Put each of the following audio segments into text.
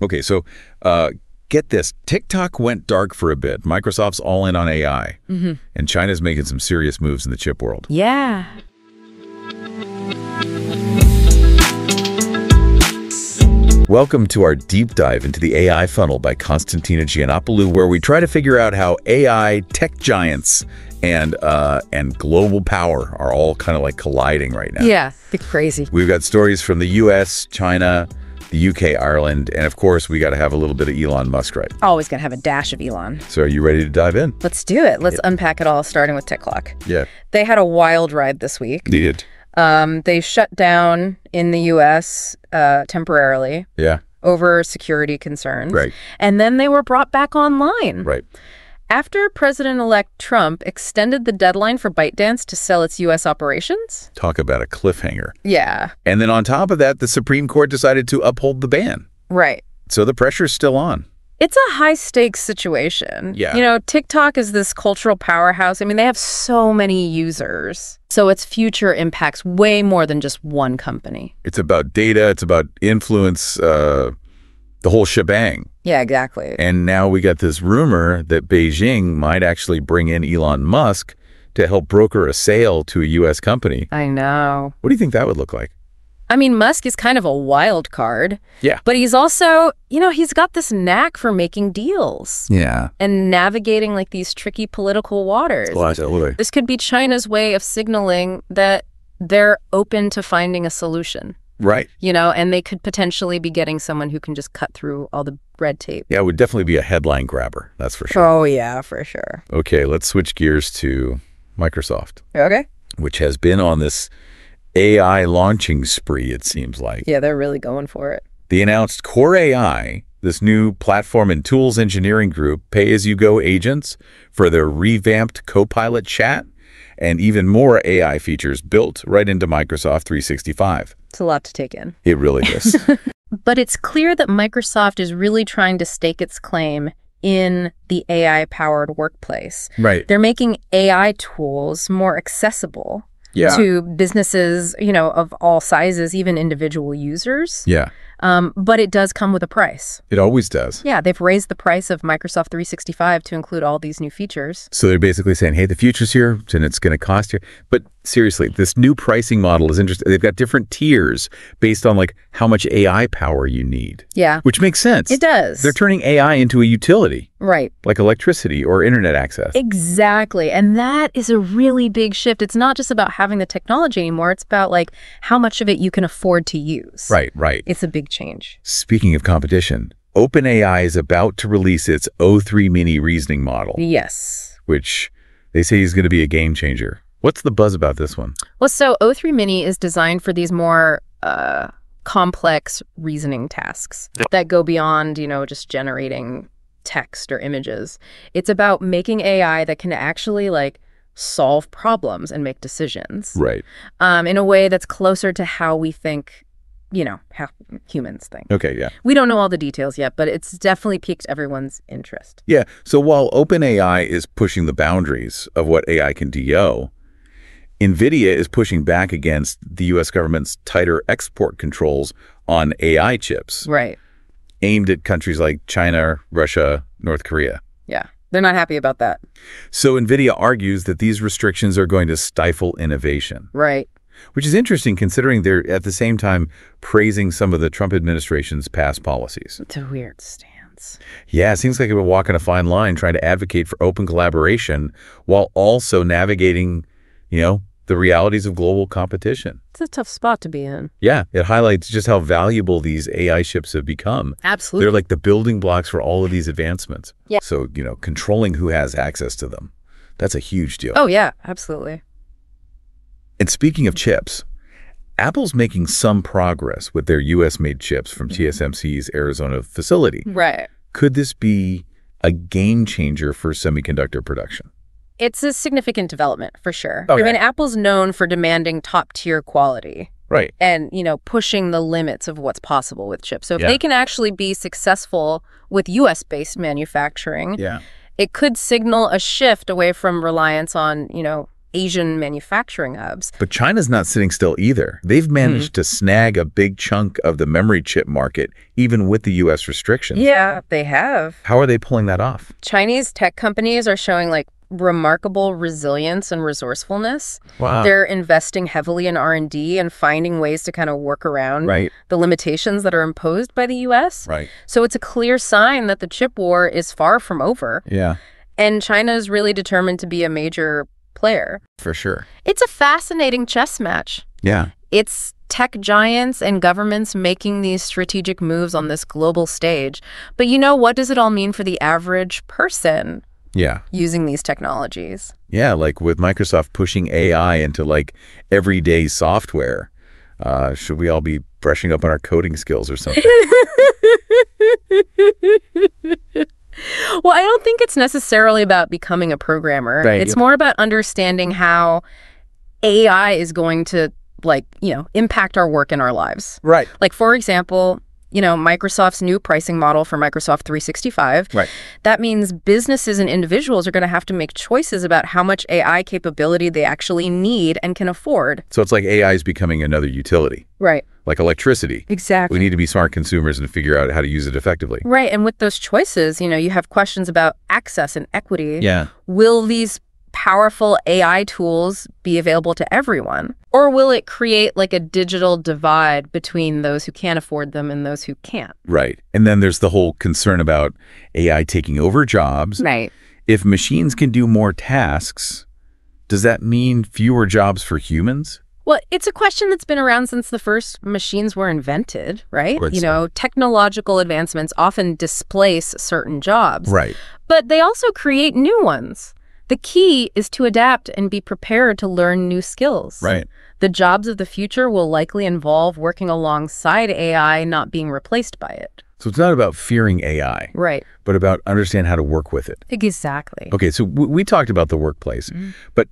Okay, so get this. TikTok went dark for a bit. Microsoft's all in on AI. And China's making some serious moves in the chip world. Yeah. Welcome to our deep dive into the AI funnel by Konstantina Giannopoulou, where we try to figure out how AI, tech giants, and global power are all kind of like colliding right now. Yeah, it's crazy. We've got stories from the U.S., China, the UK, Ireland, and of course, we got to have a little bit of Elon Musk, right? Always gonna have a dash of Elon. So are you ready to dive in? Let's do it. Let's unpack it all, starting with TikTok. Yeah. They had a wild ride this week. They did. They shut down in the U.S. Temporarily. Yeah. Over security concerns. Right. And then they were brought back online. Right. After President-elect Trump extended the deadline for ByteDance to sell its U.S. operations. Talk about a cliffhanger. Yeah. And then on top of that, the Supreme Court decided to uphold the ban. Right. So the pressure's still on. It's a high-stakes situation. Yeah. You know, TikTok is this cultural powerhouse. I mean, they have so many users. So its future impacts way more than just one company. It's about data. It's about influence, the whole shebang. Yeah, exactly. And now we got this rumor that Beijing might actually bring in Elon Musk to help broker a sale to a U.S. company. I know. What do you think that would look like? I mean, Musk is kind of a wild card. Yeah. But he's also, you know, he's got this knack for making deals. Yeah. And navigating like these tricky political waters. Well, absolutely. This could be China's way of signaling that they're open to finding a solution. Right. You know, and they could potentially be getting someone who can just cut through all the red tape. Yeah, it would definitely be a headline grabber. That's for sure. Oh, yeah, for sure. Okay, let's switch gears to Microsoft. Okay. Which has been on this AI launching spree, it seems like. Yeah, they're really going for it. They announced Core AI, this new platform and tools engineering group, pay-as-you-go agents for their revamped Copilot chat, and even more AI features built right into Microsoft 365. It's a lot to take in. It really is. But it's clear that Microsoft is really trying to stake its claim in the AI-powered workplace. Right. They're making AI tools more accessible to businesses, you know, of all sizes, even individual users. Yeah. But it does come with a price. It always does. Yeah, they've raised the price of Microsoft 365 to include all these new features. So they're basically saying, hey, the future's here and it's going to cost you. But seriously, this new pricing model is interesting. They've got different tiers based on like how much AI power you need. Yeah. Which makes sense. It does. They're turning AI into a utility. Right. Like electricity or internet access. Exactly. And that is a really big shift. It's not just about having the technology anymore. It's about like how much of it you can afford to use. Right, right. It's a big change. Speaking of competition, OpenAI is about to release its O3 mini reasoning model. Yes. Which they say is going to be a game changer. What's the buzz about this one? Well, so O3 mini is designed for these more complex reasoning tasks that go beyond, you know, just generating text or images. It's about making AI that can actually like solve problems and make decisions. Right. In a way that's closer to how we think, you know, how humans think. Okay, yeah. We don't know all the details yet, but it's definitely piqued everyone's interest. Yeah, so while OpenAI is pushing the boundaries of what AI can do, NVIDIA is pushing back against the U.S. government's tighter export controls on AI chips. Right. Aimed at countries like China, Russia, North Korea. Yeah, they're not happy about that. So NVIDIA argues that these restrictions are going to stifle innovation. Right. Which is interesting considering they're at the same time praising some of the Trump administration's past policies. It's a weird stance. Yeah, it seems like we're walking a fine line trying to advocate for open collaboration while also navigating, you know, the realities of global competition. It's a tough spot to be in. Yeah, it highlights just how valuable these AI chips have become. Absolutely. They're like the building blocks for all of these advancements. Yeah. So, you know, controlling who has access to them, that's a huge deal. Oh, yeah, absolutely. And speaking of chips, Apple's making some progress with their U.S.-made chips from TSMC's Arizona facility. Right. Could this be a game changer for semiconductor production? It's a significant development, for sure. Okay. I mean, Apple's known for demanding top-tier quality. Right. And, you know, pushing the limits of what's possible with chips. So if Yeah. they can actually be successful with U.S.-based manufacturing, Yeah. it could signal a shift away from reliance on, you know, Asian manufacturing hubs. But China's not sitting still either. They've managed to snag a big chunk of the memory chip market, even with the U.S. restrictions. Yeah, they have. How are they pulling that off? Chinese tech companies are showing like remarkable resilience and resourcefulness. Wow. They're investing heavily in R&D and finding ways to kind of work around the limitations that are imposed by the U.S. Right. So it's a clear sign that the chip war is far from over. Yeah. And China is really determined to be a major player. For sure. It's a fascinating chess match. Yeah. It's tech giants and governments making these strategic moves on this global stage. But what does it all mean for the average person using these technologies? Yeah, like with Microsoft pushing AI into like everyday software, should we all be brushing up on our coding skills or something? Well, I don't think it's necessarily about becoming a programmer. Right. It's more about understanding how AI is going to, impact our work and our lives. Right. Like, for example, Microsoft's new pricing model for Microsoft 365. Right. That means businesses and individuals are going to have to make choices about how much AI capability they actually need and can afford. So it's like AI is becoming another utility. Right. Like electricity. Exactly. We need to be smart consumers and figure out how to use it effectively. Right. And with those choices, you have questions about access and equity. Yeah. Will these powerful AI tools be available to everyone? Or will it create like a digital divide between those who can't afford them and those who can't? Right. And then there's the whole concern about AI taking over jobs. Right. If machines can do more tasks, does that mean fewer jobs for humans? Well, it's a question that's been around since the first machines were invented, right? Right. Technological advancements often displace certain jobs. Right. But they also create new ones. The key is to adapt and be prepared to learn new skills. Right. The jobs of the future will likely involve working alongside AI, not being replaced by it. So it's not about fearing AI. Right. But about understand how to work with it. Exactly. Okay, so we talked about the workplace, but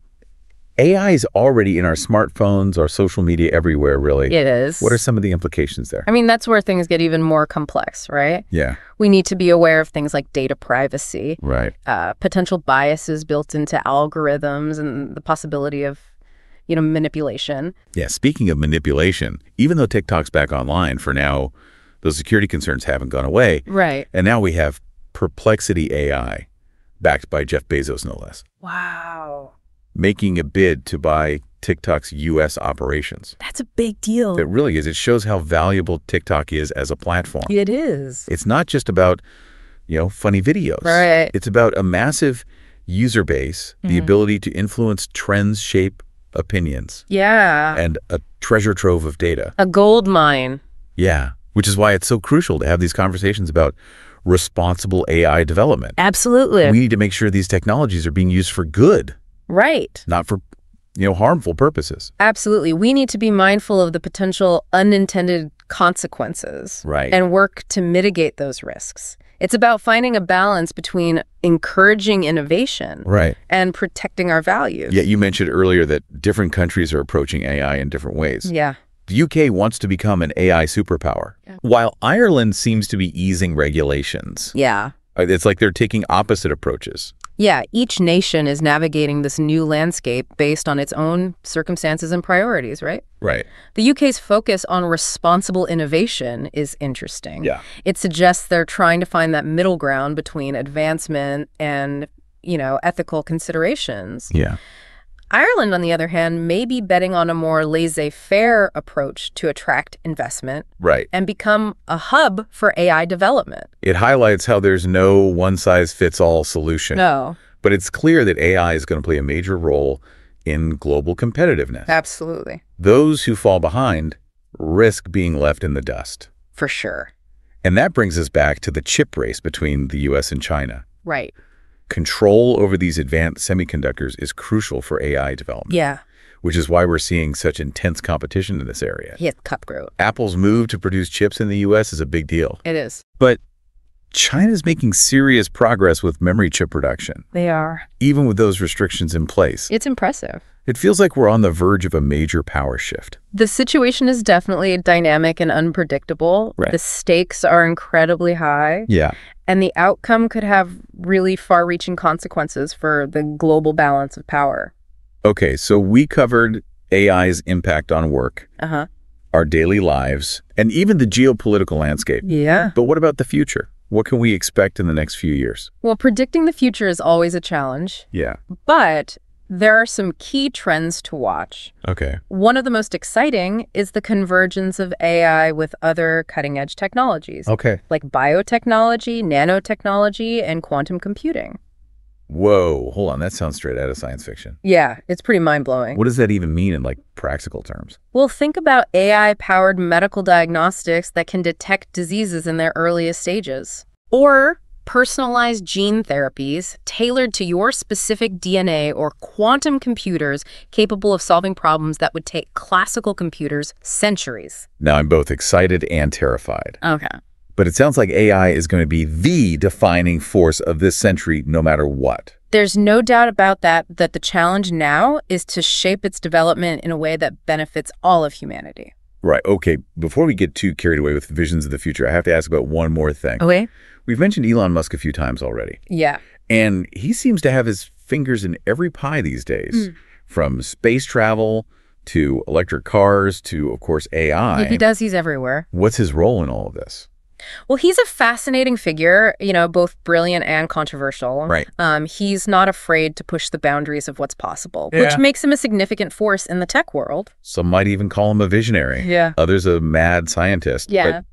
AI is already in our smartphones, our social media, everywhere, really. It is. What are some of the implications there? I mean, that's where things get even more complex, right? Yeah. We need to be aware of things like data privacy, Right. potential biases built into algorithms, and the possibility of, manipulation. Yeah, speaking of manipulation, even though TikTok's back online for now, those security concerns haven't gone away. Right. And now we have Perplexity AI, backed by Jeff Bezos, no less, Wow. making a bid to buy TikTok's U.S. operations. That's a big deal. It really is. It shows how valuable TikTok is as a platform. It is. It's not just about, funny videos. Right. It's about a massive user base, the ability to influence trends, shape opinions, Yeah. and a treasure trove of data. A gold mine. Yeah, which is why it's so crucial to have these conversations about responsible AI development. Absolutely. We need to make sure these technologies are being used for good, Right. not for, harmful purposes. Absolutely. We need to be mindful of the potential unintended consequences. Right. And work to mitigate those risks. It's about finding a balance between encouraging innovation Right. and protecting our values. Yeah, you mentioned earlier that different countries are approaching AI in different ways. Yeah. The UK wants to become an AI superpower, while Ireland seems to be easing regulations. Yeah. It's like they're taking opposite approaches. Yeah, each nation is navigating this new landscape based on its own circumstances and priorities, right? Right. The UK's focus on responsible innovation is interesting. Yeah. It suggests they're trying to find that middle ground between advancement and, ethical considerations. Yeah. Ireland, on the other hand, may be betting on a more laissez-faire approach to attract investment Right. and become a hub for AI development. It highlights how there's no one-size-fits-all solution. No. But it's clear that AI is going to play a major role in global competitiveness. Absolutely. Those who fall behind risk being left in the dust. For sure. And that brings us back to the chip race between the U.S. and China. Right. Control over these advanced semiconductors is crucial for AI development. Yeah. Which is why we're seeing such intense competition in this area. It's cutthroat. Apple's move to produce chips in the U.S. is a big deal. It is. But China's making serious progress with memory chip production, They are. even with those restrictions in place. It's impressive. It feels like we're on the verge of a major power shift. The situation is definitely dynamic and unpredictable. Right. The stakes are incredibly high. Yeah. And the outcome could have really far-reaching consequences for the global balance of power. Okay, so we covered AI's impact on work, Uh-huh. our daily lives, and even the geopolitical landscape. Yeah. But what about the future? What can we expect in the next few years? Well, predicting the future is always a challenge, Yeah. but there are some key trends to watch. Okay. One of the most exciting is the convergence of AI with other cutting-edge technologies, Okay. like biotechnology, nanotechnology, and quantum computing. Whoa, hold on. That sounds straight out of science fiction. Yeah, it's pretty mind-blowing. What does that even mean in, like, practical terms? Well, think about AI-powered medical diagnostics that can detect diseases in their earliest stages. Or personalized gene therapies tailored to your specific DNA, or quantum computers capable of solving problems that would take classical computers centuries. Now, I'm both excited and terrified. Okay. But it sounds like AI is going to be the defining force of this century no matter what. There's no doubt about that the challenge now is to shape its development in a way that benefits all of humanity. Right. Okay. Before we get too carried away with visions of the future, I have to ask about one more thing. Okay. We've mentioned Elon Musk a few times already. Yeah. And he seems to have his fingers in every pie these days, from space travel to electric cars to, of course, AI. Yeah, he does. He's everywhere. What's his role in all of this? Well, he's a fascinating figure, both brilliant and controversial. Right. He's not afraid to push the boundaries of what's possible, Yeah. which makes him a significant force in the tech world. Some might even call him a visionary. Yeah. Others a mad scientist. Yeah. But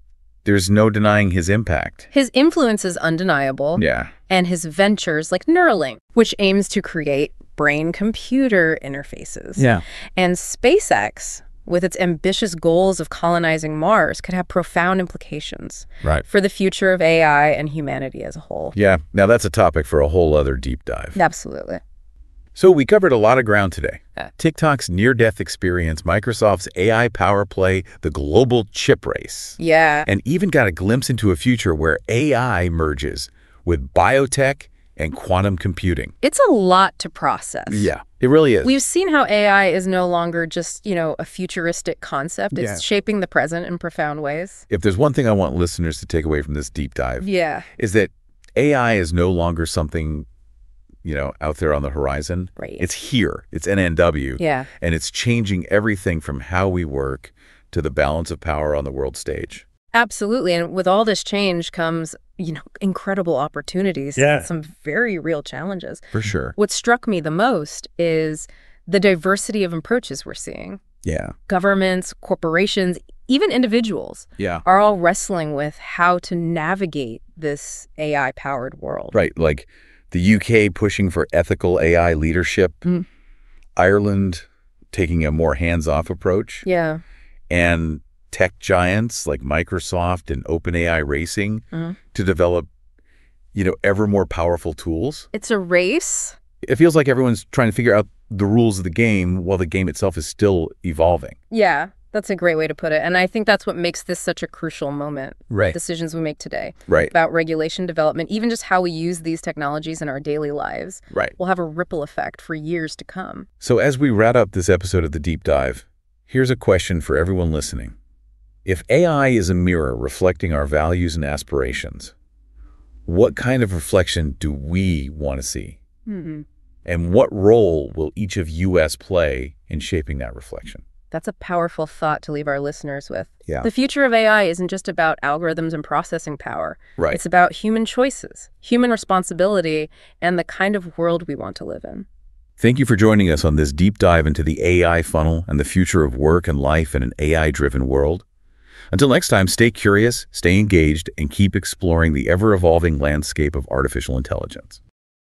there's no denying his impact. His influence is undeniable. Yeah. And his ventures like Neuralink, which aims to create brain-computer interfaces. Yeah. And SpaceX, with its ambitious goals of colonizing Mars, could have profound implications Right. for the future of AI and humanity as a whole. Yeah. Now, that's a topic for a whole other deep dive. Absolutely. So we covered a lot of ground today. Yeah. TikTok's near-death experience, Microsoft's AI power play, the global chip race, Yeah. and even got a glimpse into a future where AI merges with biotech and quantum computing. It's a lot to process. Yeah, it really is. We've seen how AI is no longer just, a futuristic concept. It's Yeah. shaping the present in profound ways. If there's one thing I want listeners to take away from this deep dive, Yeah. is that AI is no longer something, out there on the horizon. Right. It's here. It's NNW. Yeah. And it's changing everything from how we work to the balance of power on the world stage. Absolutely. And with all this change comes, incredible opportunities. Yeah. Some very real challenges. For sure. What struck me the most is the diversity of approaches we're seeing. Yeah. Governments, corporations, even individuals Yeah. are all wrestling with how to navigate this AI-powered world. Right. Like the UK pushing for ethical AI leadership, Ireland taking a more hands-off approach, Yeah. and tech giants like Microsoft and OpenAI racing to develop, ever more powerful tools. It's a race. It feels like everyone's trying to figure out the rules of the game while the game itself is still evolving. Yeah, that's a great way to put it. And I think that's what makes this such a crucial moment. Right. Decisions we make today Right. about regulation, development, even just how we use these technologies in our daily lives Right. will have a ripple effect for years to come. So as we wrap up this episode of The Deep Dive, here's a question for everyone listening. If AI is a mirror reflecting our values and aspirations, what kind of reflection do we want to see? And what role will each of us play in shaping that reflection? That's a powerful thought to leave our listeners with. Yeah. The future of AI isn't just about algorithms and processing power. Right. It's about human choices, human responsibility, and the kind of world we want to live in. Thank you for joining us on this deep dive into the AI funnel and the future of work and life in an AI-driven world. Until next time, stay curious, stay engaged, and keep exploring the ever-evolving landscape of artificial intelligence.